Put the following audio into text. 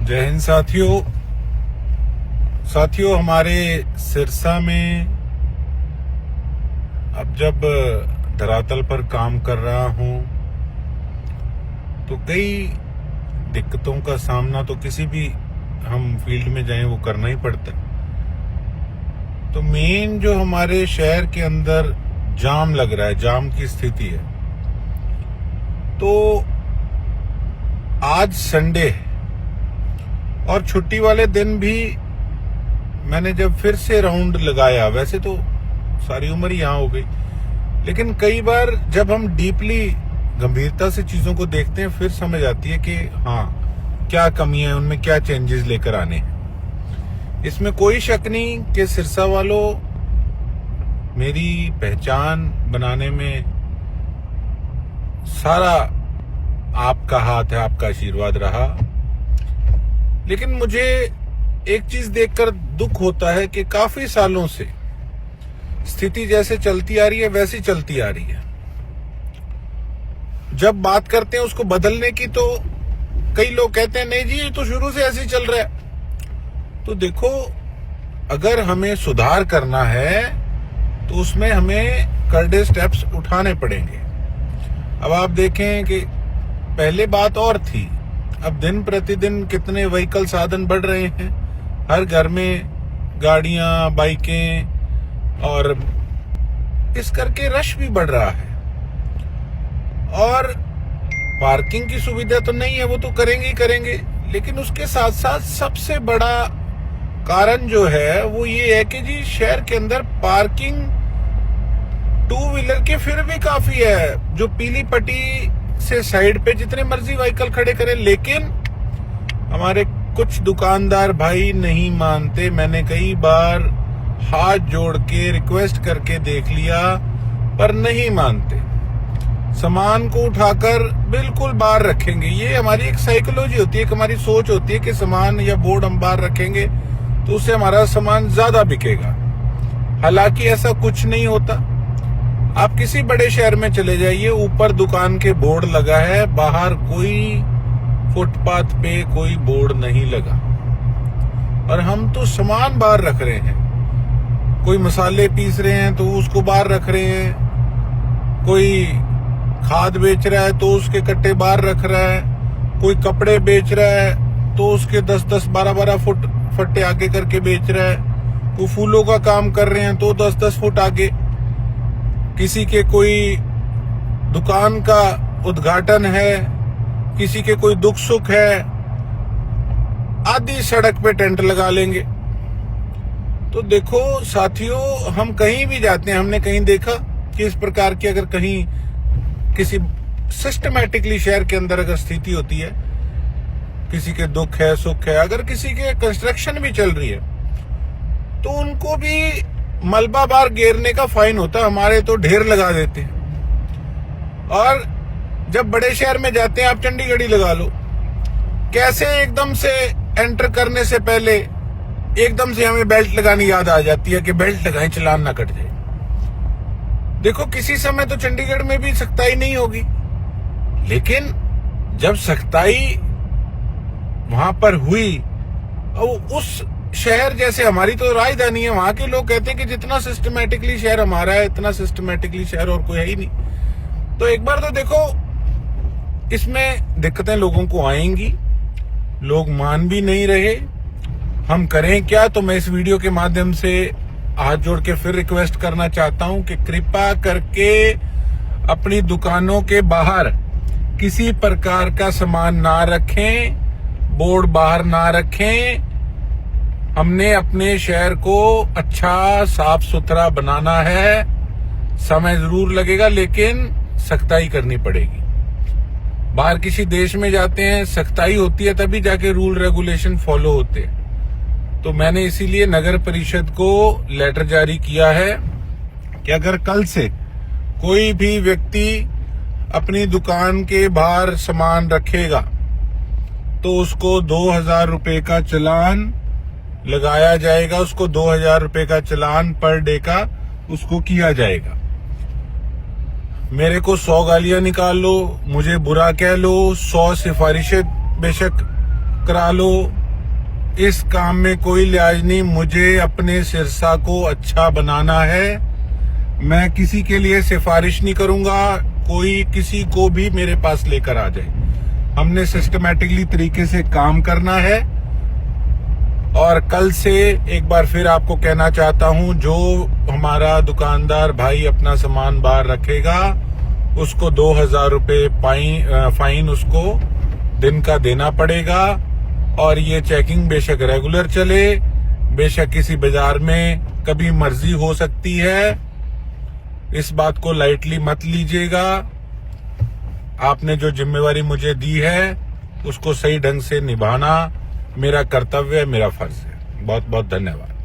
जय हिंद साथियों, हमारे सिरसा में अब जब धरातल पर काम कर रहा हूं तो कई दिक्कतों का सामना तो किसी भी हम फील्ड में जाएं वो करना ही पड़ता है। तो मेन जो हमारे शहर के अंदर जाम लग रहा है, जाम की स्थिति है। तो आज संडे है और छुट्टी वाले दिन भी मैंने जब फिर से राउंड लगाया, वैसे तो सारी उम्र ही यहाँ हो गई, लेकिन कई बार जब हम डीपली गंभीरता से चीजों को देखते हैं फिर समझ आती है कि हाँ, क्या कमियां हैं, उनमें क्या चेंजेस लेकर आने हैं। इसमें कोई शक नहीं कि सिरसा वालों मेरी पहचान बनाने में सारा आपका हाथ है, आपका आशीर्वाद रहा। लेकिन मुझे एक चीज देखकर दुख होता है कि काफी सालों से स्थिति जैसे चलती आ रही है वैसी चलती आ रही है। जब बात करते हैं उसको बदलने की तो कई लोग कहते हैं नहीं जी ये तो शुरू से ऐसे ही चल रहा है। तो देखो, अगर हमें सुधार करना है तो उसमें हमें करड़े स्टेप्स उठाने पड़ेंगे। अब आप देखें कि पहले बात और थी, अब दिन प्रतिदिन कितने व्हीकल साधन बढ़ रहे हैं, हर घर में गाड़ियां, बाइकें, और इस करके रश भी बढ़ रहा है। और पार्किंग की सुविधा तो नहीं है, वो तो करेंगे ही करेंगे, लेकिन उसके साथ साथ सबसे बड़ा कारण जो है वो ये है कि जी शहर के अंदर पार्किंग टू व्हीलर के फिर भी काफी है। जो पीली पट्टी से साइड पे जितने मर्जी व्हीकल खड़े करें, लेकिन हमारे कुछ दुकानदार भाई नहीं मानते। मैंने कई बार हाथ जोड़ के रिक्वेस्ट करके देख लिया पर नहीं मानते। सामान को उठाकर बिल्कुल बाहर रखेंगे। ये हमारी एक साइकोलॉजी होती है, एक हमारी सोच होती है कि सामान या बोर्ड हम बाहर रखेंगे तो उससे हमारा सामान ज्यादा बिकेगा। हालांकि ऐसा कुछ नहीं होता। आप किसी बड़े शहर में चले जाइए, ऊपर दुकान के बोर्ड लगा है, बाहर कोई फुटपाथ पे कोई बोर्ड नहीं लगा, और हम तो सामान बाहर रख रहे हैं। कोई मसाले पीस रहे हैं तो उसको बाहर रख रहे हैं, कोई खाद बेच रहा है तो उसके कट्टे बाहर रख रहा है, कोई कपड़े बेच रहा है तो उसके 10-10, 12-12 फुट फट्टे आगे करके बेच रहा है, कोई फूलों का काम कर रहे हैं तो 10-10 फुट आगे, किसी के कोई दुकान का उद्घाटन है, किसी के कोई दुख सुख है, आधी सड़क पे टेंट लगा लेंगे। तो देखो साथियों, हम कहीं भी जाते हैं, हमने कहीं देखा कि इस प्रकार की अगर कहीं किसी सिस्टमैटिकली शहर के अंदर अगर स्थिति होती है, किसी के दुख है, सुख है, अगर किसी के कंस्ट्रक्शन भी चल रही है तो उनको भी मलबा बार घेरने का फाइन होता है। हमारे तो ढेर लगा देते हैं। और जब बड़े शहर में जाते हैं, आप चंडीगढ़ ही लगा लो, कैसे एकदम से एंटर करने से पहले एकदम से हमें बेल्ट लगानी याद आ जाती है कि बेल्ट लगाएं, चालान ना कट जाए। देखो किसी समय तो चंडीगढ़ में भी सख्ताई नहीं होगी, लेकिन जब सख्ताई वहां पर हुई, और उस शहर जैसे हमारी तो राजधानी है, वहां के लोग कहते हैं कि जितना सिस्टमैटिकली शहर हमारा है इतना सिस्टमैटिकली शहर और कोई है ही नहीं। तो एक बार तो देखो, इसमें दिक्कतें लोगों को आएंगी, लोग मान भी नहीं रहे, हम करें क्या। तो मैं इस वीडियो के माध्यम से हाथ जोड़ के फिर रिक्वेस्ट करना चाहता हूं कि कृपा करके अपनी दुकानों के बाहर किसी प्रकार का सामान ना रखें, बोर्ड बाहर ना रखें। हमने अपने शहर को अच्छा साफ सुथरा बनाना है। समय जरूर लगेगा लेकिन सख्ताई करनी पड़ेगी। बाहर किसी देश में जाते हैं, सख्ताई होती है तभी जाके रूल रेगुलेशन फॉलो होते हैं। तो मैंने इसीलिए नगर परिषद को लेटर जारी किया है कि अगर कल से कोई भी व्यक्ति अपनी दुकान के बाहर सामान रखेगा तो उसको 2000 रुपए का चालान लगाया जाएगा। उसको 2000 रुपए का चालान पर डे का उसको किया जाएगा। मेरे को 100 गालियां निकाल लो, मुझे बुरा कह लो, 100 सिफारिशें बेशक करा लो, इस काम में कोई लिहाज नहीं। मुझे अपने सिरसा को अच्छा बनाना है। मैं किसी के लिए सिफारिश नहीं करूंगा, कोई किसी को भी मेरे पास लेकर आ जाए। हमने सिस्टमैटिकली तरीके से काम करना है। और कल से एक बार फिर आपको कहना चाहता हूं, जो हमारा दुकानदार भाई अपना सामान बाहर रखेगा उसको 2000 रुपये फाइन उसको दिन का देना पड़ेगा। और ये चेकिंग बेशक रेगुलर चले, बेशक किसी बाजार में कभी मर्जी हो सकती है, इस बात को लाइटली मत लीजिएगा। आपने जो जिम्मेवारी मुझे दी है उसको सही ढंग से निभाना मेरा कर्तव्य है, मेरा फर्ज है। बहुत बहुत धन्यवाद।